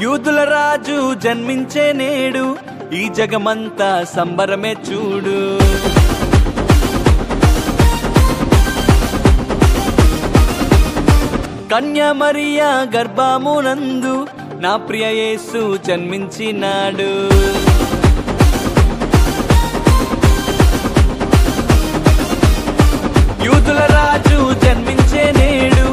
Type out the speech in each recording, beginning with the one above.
యూదుల రాజు జన్మించే నేడు ఈ జగమంతా సంబరమే చూడు. కన్య మరియా గర్భమునందు నా ప్రియ యేసు జన్మించినాడు. యూదుల రాజు జన్మించే నేడు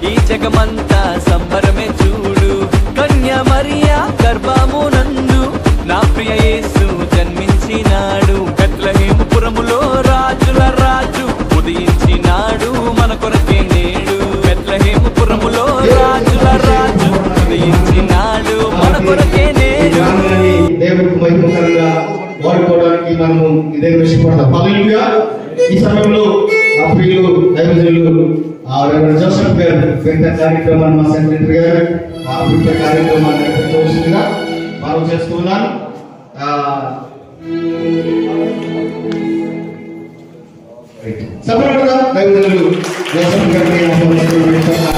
ఈ జగమంతా సంబరమే చూడు. కన్య మరియా గర్భమునందు నా ప్రియ యేసు జన్మించినాడు. బెత్లెహేముపురములో రాజుల రాజు ఉదయించినాడు మన కొరకే నేడు. బెత్లెహేముపురములో రాజుల రాజు ఉదయించినాడు మన కొరకే నేడు. దేవుడికి మహిమకరంగా వాడుకోవడానికి మనము ఇదే విషయపడతాం. హల్లెలూయా. ఈ సమయంలో ఆ ప్రియులు దైవజనులు జోసెఫ్ గారు పెద్ద కార్యక్రమాన్ని మా సెక్రటరీ గారు ఆ పెద్ద కార్యక్రమాన్ని చూస్తుందిగా మనం చేస్తూ ఉన్నాను. సపరేట్గా దైవజనులు జోసెఫ్ గారిని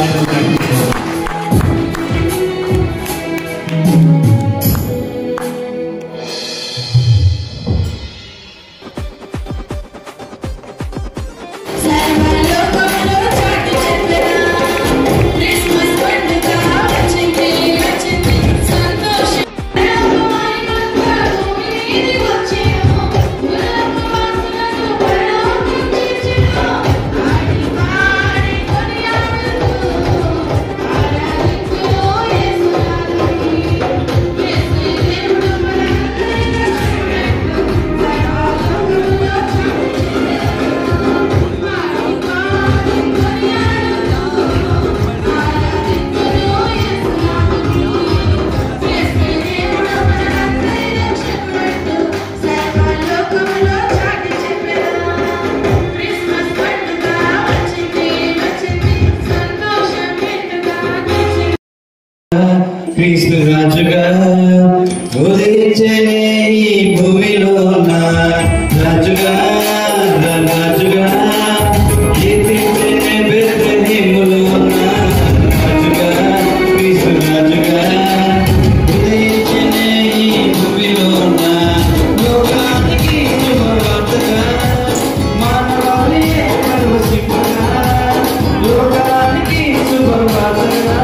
క్రీస్తు రాజుగా ఉదయించే ఈ భూమిలో రాజుగా రాజుగా కీర్తించే బెత్లెహేములో రాజుగా క్రీస్తు రాజుగా ఉదయించే ఈ భూమిలో లోకానికి శుభవార్తగా మానవాళి పరవశింపగా లోకానికి శుభవార్తగా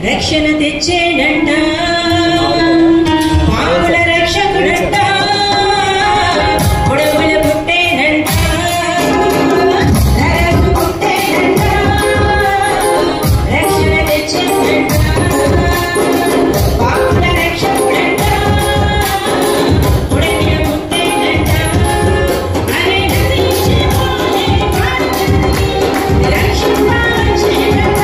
రక్షణ తెచ్చేడంట పావుల రక్షకుడంట కొడుకుల పుట్టేనంట నరసు పుట్టేనంట రక్షణ తెచ్చేడంట పావుల రక్షకుడంట కొడుకుల పుట్టేనంట అరే నదిషేమోనే రక్షణ తెచ్చేడంట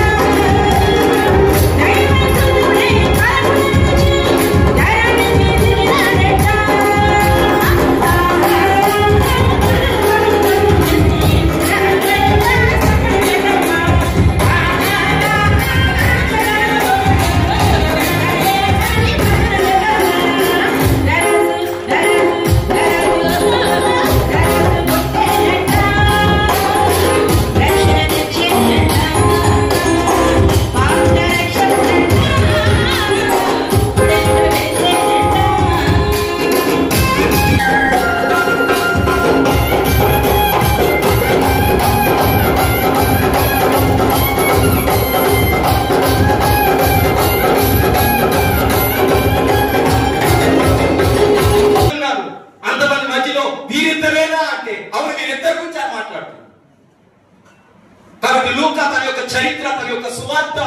సువార్త,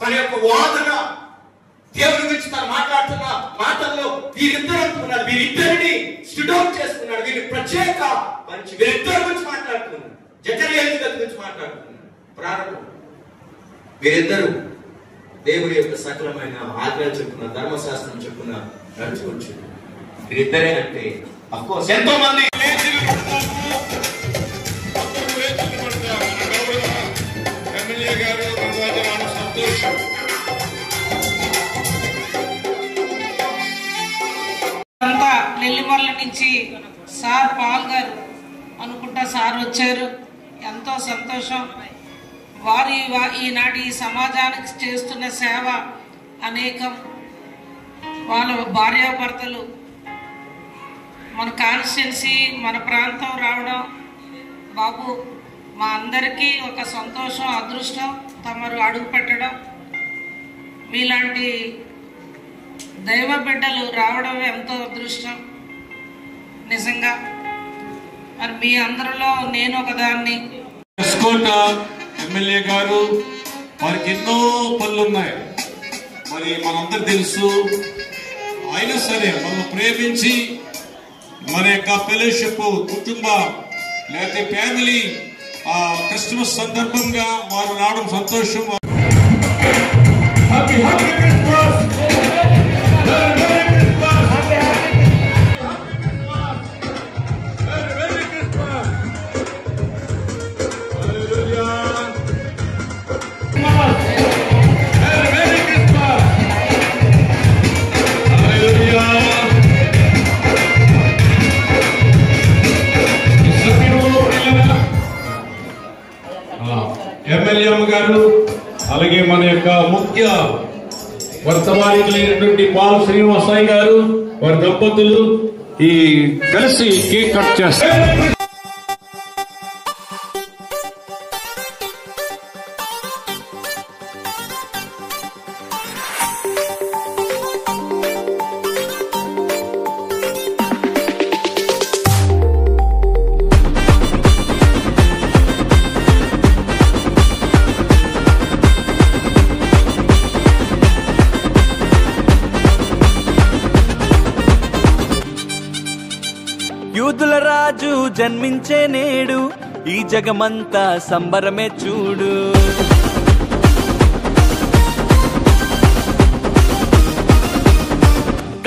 తన యొక్క వాదన, దేవుని గురించి తను మాట్లాడుతున్న మాటల్లో వీరిద్దరు అనుకున్నారు, వీరిద్దరిని స్టూడౌట్ చేసుకున్నాడు, వీరి ప్రత్యేక మంచి వీరిద్దరి గురించి మాట్లాడుతున్నాడు, జకరియా గురించి మాట్లాడుతున్నాడు. ప్రారంభం వీరిద్దరు దేవుడి యొక్క సకలమైన ఆజ్ఞలు చెప్పుకున్న, ధర్మశాస్త్రం చెప్పుకున్న నడుచుకోవచ్చు. వీరిద్దరే అంటే అఫ్కోర్స్ ఎంతో మంది ఎమ్మెల్యే గారు సంతోషం. అంతా నెల్లిమర్ల నుంచి సార్ పాల్ గారు అనుకుంటా సార్ వచ్చారు. ఎంతో సంతోషం. వారి ఈనాటి సమాజానికి చేస్తున్న సేవ అనేకం. వాళ్ళ భార్యాభర్తలు మన కాన్స్టిట్యున్సీ, మన ప్రాంతం రావడం బాబు మా అందరికీ ఒక సంతోషం, అదృష్టం. తమరు అడుగు పెట్టడం, మీలాంటి దైవ బిడ్డలు రావడం ఎంతో అదృష్టం నిజంగా. మరి మీ అందరిలో నేను ఒకదాన్ని. ఎస్కోట ఎమ్మెల్యే గారు, వారికి ఎన్నో పనులు ఉన్నాయి, మరి మనందరూ తెలుసు. అయినా సరే మనం ప్రేమించి మన యొక్క ఫెలోషిప్, కుటుంబ లేకపోతే ఫ్యామిలీ క్రిస్మస్ సందర్భంగా వారు రావడం సంతోషం. ఎమ్మెల్యే గారు, అలాగే మన యొక్క ముఖ్య వర్తమానికులైనటువంటి పాల్ శ్రీనివాసయ్య గారు, వారి దంపతులు ఈ కలిసి కేక్ కట్ చేస్తారు. యూదుల రాజు జన్మించే నేడు, ఈ జగమంతా సంబరమే చూడు.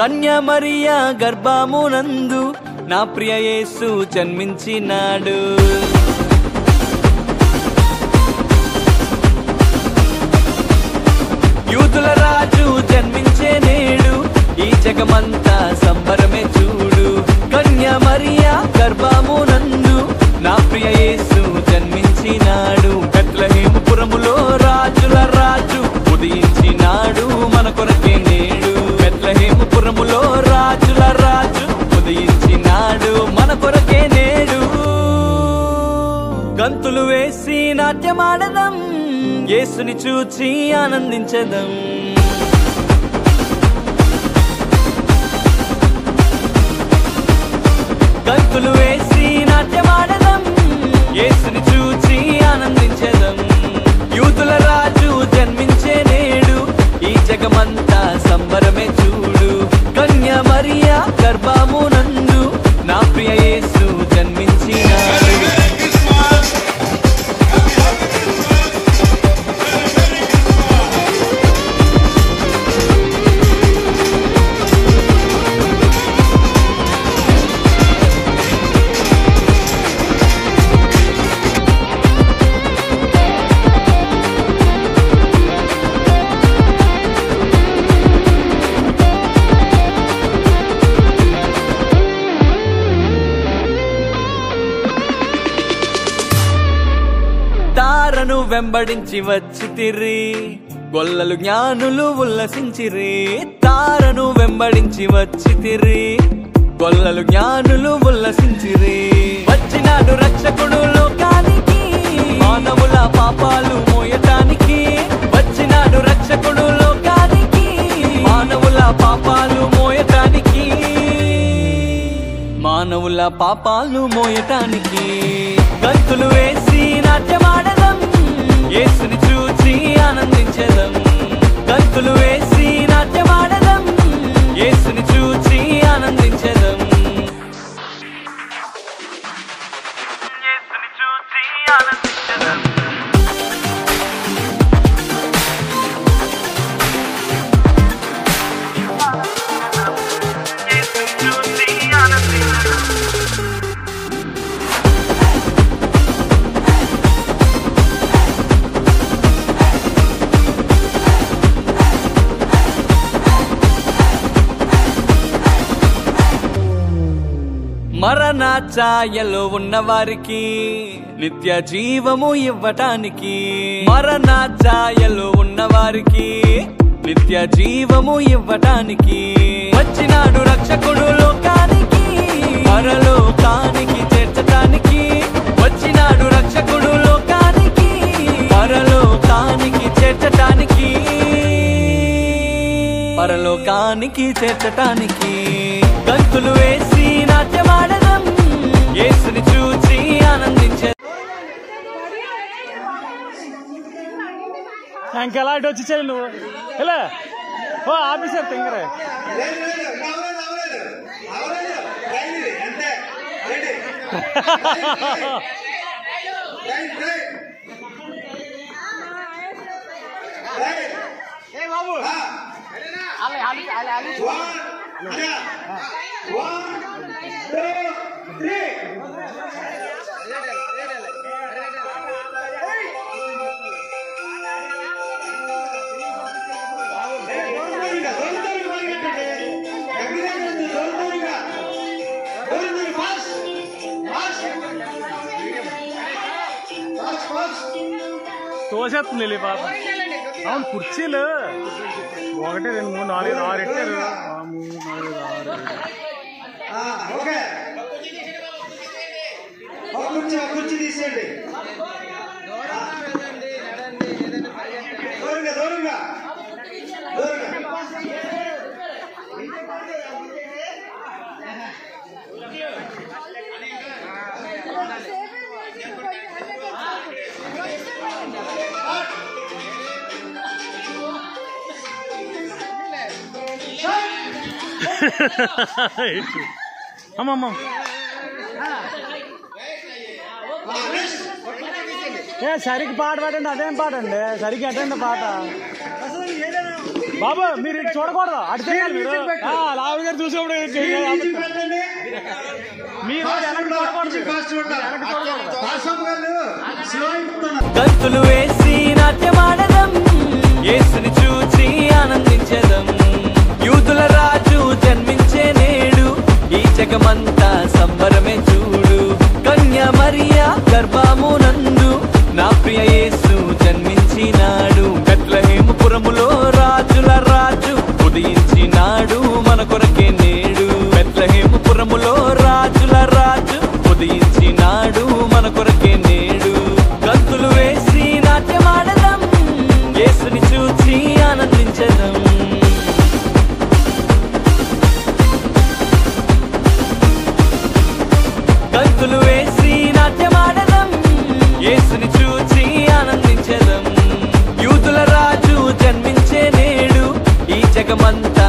కన్యా మరియా గర్భమునందు నా ప్రియ యేసు జన్మించినాడు. యూదుల రాజు జన్మించే నేడు, ఈ జగమంతా సంబరమే చూడు. కన్యా మరియా గర్భమునందు నా ప్రియ యేసు జన్మించినాడు. బెత్లెహేముపురములో రాజుల రాజు ఉదయించినాడు మన కొరకే నేడు. బెత్లెహేముపురములో రాజుల రాజు ఉదయించినాడు మన కొరకే నేడు. గంతులు వేసి నాట్యమాడదం, యేసుని చూచి ఆనందించదం. గంతులు వేసి నాట్యమాడదం, యేసుని చూచి ఆనందించదం. యూదుల రాజు జన్మించే నేడు, ఈ జగమంతా సంబరమే చూడు. కన్యా మరియా గర్భమునందు నా ప్రియ యేసు జన్మించినాడు. తారను వెంబడించి వచ్చితిరి, గొల్లలు జ్ఞానులు ఉల్లసించిరి. తారను వెంబడించి వచ్చితిరి, గొల్లలు జ్ఞానులు ఉల్లసించిరి. వచ్చినాడు రక్షకుడు లోకానికి, మానవుల పాపాలు మోయటానికి. వచ్చినాడు రక్షకుడు లోకానికి, మానవుల పాపాలు మోయటానికి. మానవుల పాపాలు మోయటానికి. గంతులు వేసి నాట్యమాడదం, యేసుని చూచి ఆనందించ మరణ ఛాయలో ఉన్న వారికి నిత్య జీవము ఇవ్వటానికి, మరణ ఛాయలో ఉన్న వారికి నిత్య జీవము ఇవ్వటానికి వచ్చినాడు రక్షకుడు లోకానికి, పరలోకానికి చేర్చటానికి వచ్చినాడు రక్షకుడు లోకానికి, పరలోకానికి చేర్చటానికి, పరలోకానికి చేర్చటానికి. గంతులు వేసి నాట్యమాడదాం, యేసుని చూసి ఆనందించే. ఇంకెలా ఇటు వచ్చి చేయి నువ్వు ఇలా ఓ ఆఫీసర్ తింగరే బాబు తోసేస్తుంది పాప. అవును కుర్చీలు 1 2 3 4 6 ఎట్టారు. 3 4 6 ఓకే కుర్చీ తీసేయండి దూరంగా దూరంగా అమ్మమ్మ సరికి పాట పాడండి. అదేం పాట అండి సరికి అటండి పాట. బాబు మీరు ఇటు చూడకూడదు, అటు చేయాలి మీరు. లావు గారు చూసినప్పుడు మీరు గంతులు వేసి నాట్యమాడదాం, యేసుని చూసి ఆనందించేదం. యూదుల రాజు జన్మించే నేడు, ఈ జగమంతా సంబరమే చూడు. కన్య మరియా గర్భమునందు నా ప్రియ యేసు జన్మించినాడు. బెత్లెహేముపురములో రాజుల రాజు ఉదయించినాడు మన కొరకే నేడు. బెత్లెహేముపురములో రాజుల రాజు ఉదయించినాడు మన కొరకే నేడు. గంతులు వేసి నాట్యమాడదాం, యేసుని చూసి ఆనందించదాం. గంతులు వేసి నాట్యమాడదాం, యేసుని చూసి ఆనందించదాం. యూదుల రాజు జన్మించే నేడు, ఈ జగమంతా